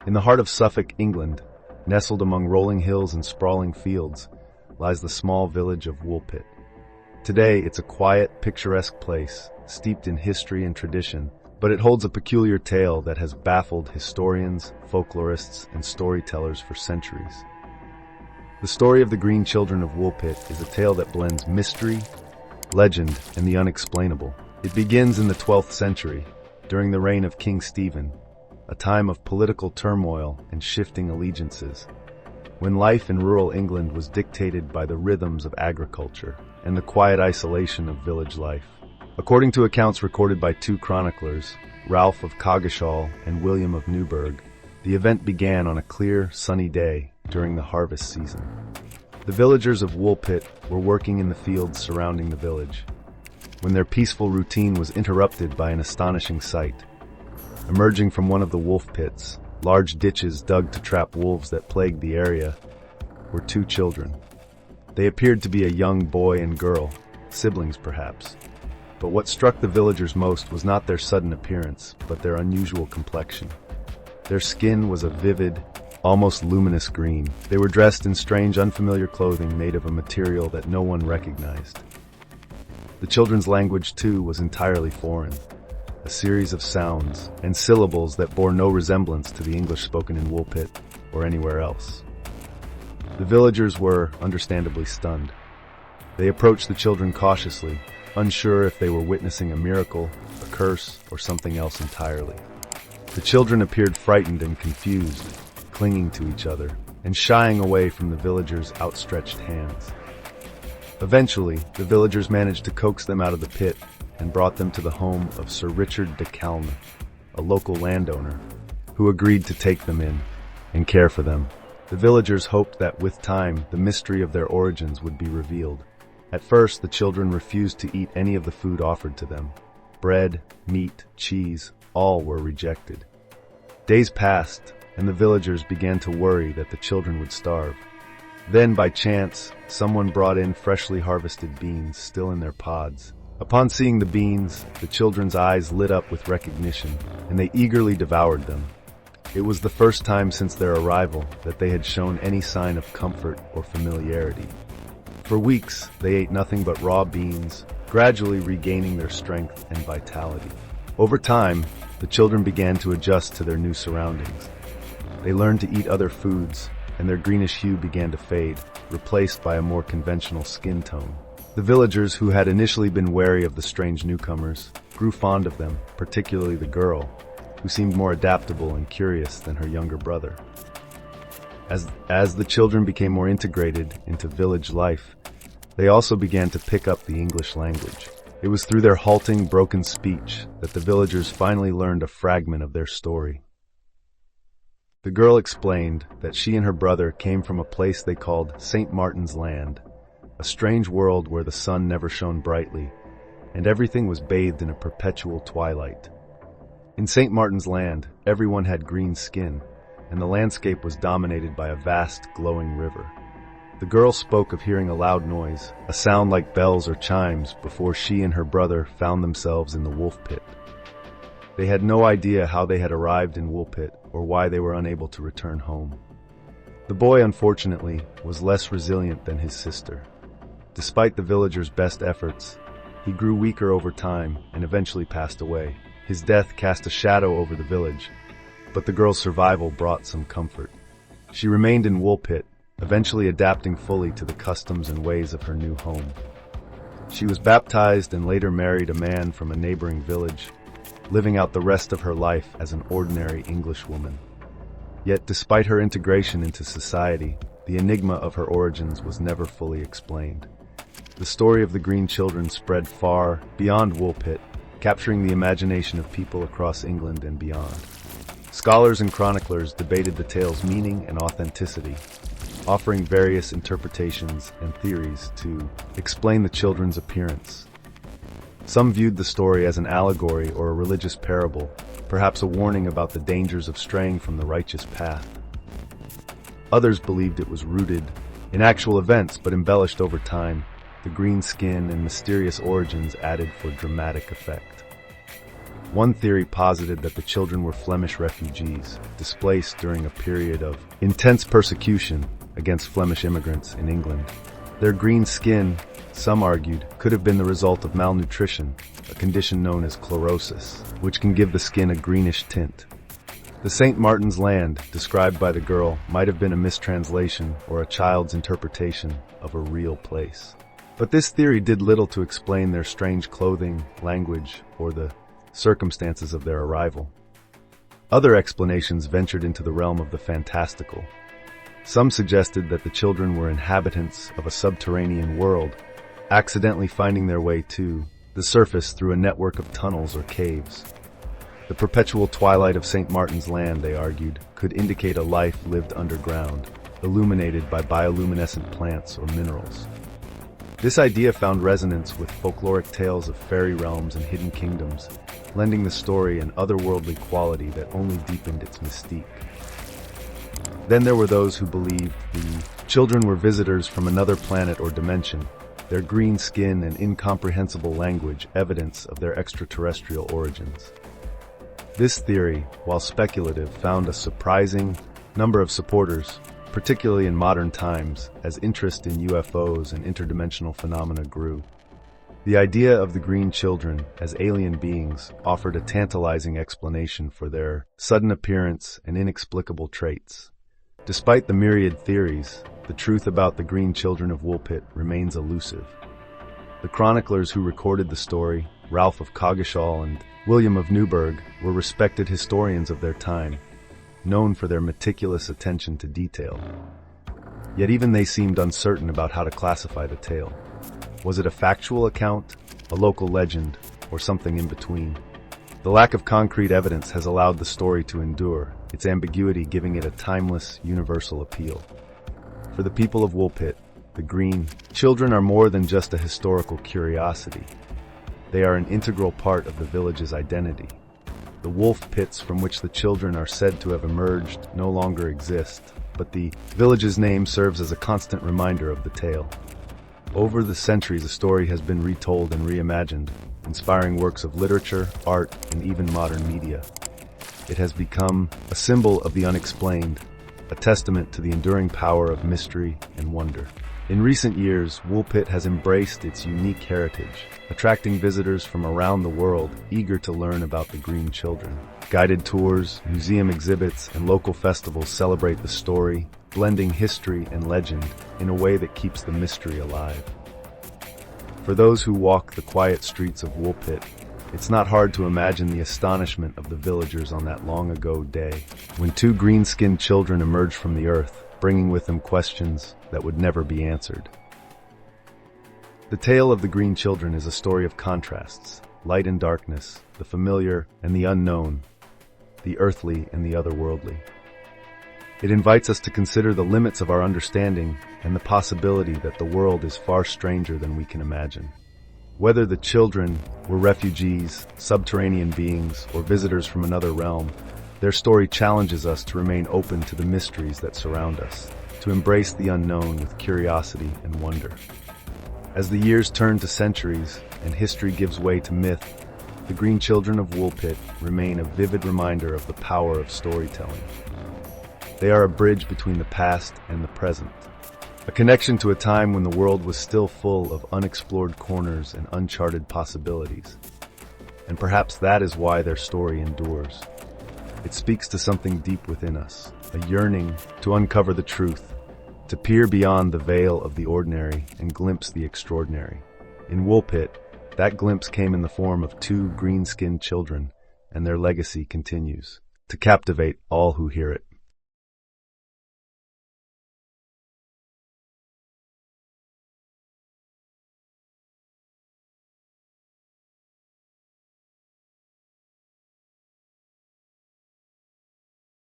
In the heart of Suffolk, England, nestled among rolling hills and sprawling fields, lies the small village of Woolpit. Today, it's a quiet, picturesque place, steeped in history and tradition, but it holds a peculiar tale that has baffled historians, folklorists, and storytellers for centuries. The story of the Green Children of Woolpit is a tale that blends mystery, legend, and the unexplainable. It begins in the 12th century, during the reign of King Stephen, a time of political turmoil and shifting allegiances, when life in rural England was dictated by the rhythms of agriculture and the quiet isolation of village life. According to accounts recorded by two chroniclers, Ralph of Coggeshall and William of Newburgh, the event began on a clear, sunny day during the harvest season. The villagers of Woolpit were working in the fields surrounding the village, when their peaceful routine was interrupted by an astonishing sight. Emerging from one of the wolf pits, large ditches dug to trap wolves that plagued the area, were two children. They appeared to be a young boy and girl, siblings perhaps. But what struck the villagers most was not their sudden appearance, but their unusual complexion. Their skin was a vivid, almost luminous green. They were dressed in strange, unfamiliar clothing made of a material that no one recognized. The children's language, too, was entirely foreign, a series of sounds and syllables that bore no resemblance to the English spoken in Woolpit or anywhere else. The villagers were, understandably, stunned. They approached the children cautiously, unsure if they were witnessing a miracle, a curse, or something else entirely. The children appeared frightened and confused, clinging to each other and shying away from the villagers' outstretched hands. Eventually, the villagers managed to coax them out of the pit and brought them to the home of Sir Richard de Calne, a local landowner, who agreed to take them in and care for them. The villagers hoped that with time, the mystery of their origins would be revealed. At first, the children refused to eat any of the food offered to them. Bread, meat, cheese, all were rejected. Days passed, and the villagers began to worry that the children would starve. Then, by chance, someone brought in freshly harvested beans still in their pods. Upon seeing the beans, the children's eyes lit up with recognition, and they eagerly devoured them. It was the first time since their arrival that they had shown any sign of comfort or familiarity. For weeks, they ate nothing but raw beans, gradually regaining their strength and vitality. Over time, the children began to adjust to their new surroundings. They learned to eat other foods, and their greenish hue began to fade, replaced by a more conventional skin tone. The villagers, who had initially been wary of the strange newcomers, grew fond of them, particularly the girl, who seemed more adaptable and curious than her younger brother. As the children became more integrated into village life, they also began to pick up the English language. It was through their halting, broken speech that the villagers finally learned a fragment of their story. The girl explained that she and her brother came from a place they called St. Martin's Land, a strange world where the sun never shone brightly, and everything was bathed in a perpetual twilight. In St. Martin's Land, everyone had green skin, and the landscape was dominated by a vast, glowing river. The girl spoke of hearing a loud noise, a sound like bells or chimes, before she and her brother found themselves in the wolf pit. They had no idea how they had arrived in Woolpit or why they were unable to return home. The boy, unfortunately, was less resilient than his sister. Despite the villagers' best efforts, he grew weaker over time and eventually passed away. His death cast a shadow over the village, but the girl's survival brought some comfort. She remained in Woolpit, eventually adapting fully to the customs and ways of her new home. She was baptized and later married a man from a neighboring village, living out the rest of her life as an ordinary Englishwoman. Yet despite her integration into society, the enigma of her origins was never fully explained. The story of the Green Children spread far beyond Woolpit, capturing the imagination of people across England and beyond. Scholars and chroniclers debated the tale's meaning and authenticity, offering various interpretations and theories to explain the children's appearance. Some viewed the story as an allegory or a religious parable, perhaps a warning about the dangers of straying from the righteous path. Others believed it was rooted in actual events but embellished over time, the green skin and mysterious origins added for dramatic effect. One theory posited that the children were Flemish refugees, displaced during a period of intense persecution against Flemish immigrants in England. Their green skin, some argued, could have been the result of malnutrition, a condition known as chlorosis, which can give the skin a greenish tint. The St. Martin's Land, described by the girl, might have been a mistranslation or a child's interpretation of a real place. But this theory did little to explain their strange clothing, language, or the circumstances of their arrival. Other explanations ventured into the realm of the fantastical. Some suggested that the children were inhabitants of a subterranean world, accidentally finding their way to the surface through a network of tunnels or caves. The perpetual twilight of St. Martin's Land, they argued, could indicate a life lived underground, illuminated by bioluminescent plants or minerals. This idea found resonance with folkloric tales of fairy realms and hidden kingdoms, lending the story an otherworldly quality that only deepened its mystique. Then there were those who believed the children were visitors from another planet or dimension, their green skin and incomprehensible language evidence of their extraterrestrial origins. This theory, while speculative, found a surprising number of supporters, particularly in modern times, as interest in UFOs and interdimensional phenomena grew. The idea of the green children as alien beings offered a tantalizing explanation for their sudden appearance and inexplicable traits. Despite the myriad theories, the truth about the green children of Woolpit remains elusive. The chroniclers who recorded the story, Ralph of Coggeshall and William of Newburgh, were respected historians of their time, known for their meticulous attention to detail. Yet even they seemed uncertain about how to classify the tale. Was it a factual account, a local legend, or something in between? The lack of concrete evidence has allowed the story to endure, its ambiguity giving it a timeless, universal appeal. For the people of Woolpit, the green children are more than just a historical curiosity. They are an integral part of the village's identity. The wolf pits from which the children are said to have emerged no longer exist, but the village's name serves as a constant reminder of the tale. Over the centuries, a story has been retold and reimagined, inspiring works of literature, art, and even modern media. It has become a symbol of the unexplained, a testament to the enduring power of mystery and wonder. In recent years, Woolpit has embraced its unique heritage, attracting visitors from around the world eager to learn about the green children. Guided tours, museum exhibits, and local festivals celebrate the story, blending history and legend in a way that keeps the mystery alive. For those who walk the quiet streets of Woolpit, it's not hard to imagine the astonishment of the villagers on that long-ago day, when two green-skinned children emerged from the earth, bringing with them questions that would never be answered. The tale of the green children is a story of contrasts, light and darkness, the familiar and the unknown, the earthly and the otherworldly. It invites us to consider the limits of our understanding and the possibility that the world is far stranger than we can imagine. Whether the children were refugees, subterranean beings, or visitors from another realm, their story challenges us to remain open to the mysteries that surround us, to embrace the unknown with curiosity and wonder. As the years turn to centuries and history gives way to myth, the green children of Woolpit remain a vivid reminder of the power of storytelling. They are a bridge between the past and the present, a connection to a time when the world was still full of unexplored corners and uncharted possibilities. And perhaps that is why their story endures. It speaks to something deep within us, a yearning to uncover the truth, to peer beyond the veil of the ordinary and glimpse the extraordinary. In Woolpit, that glimpse came in the form of two green-skinned children, and their legacy continues to captivate all who hear it.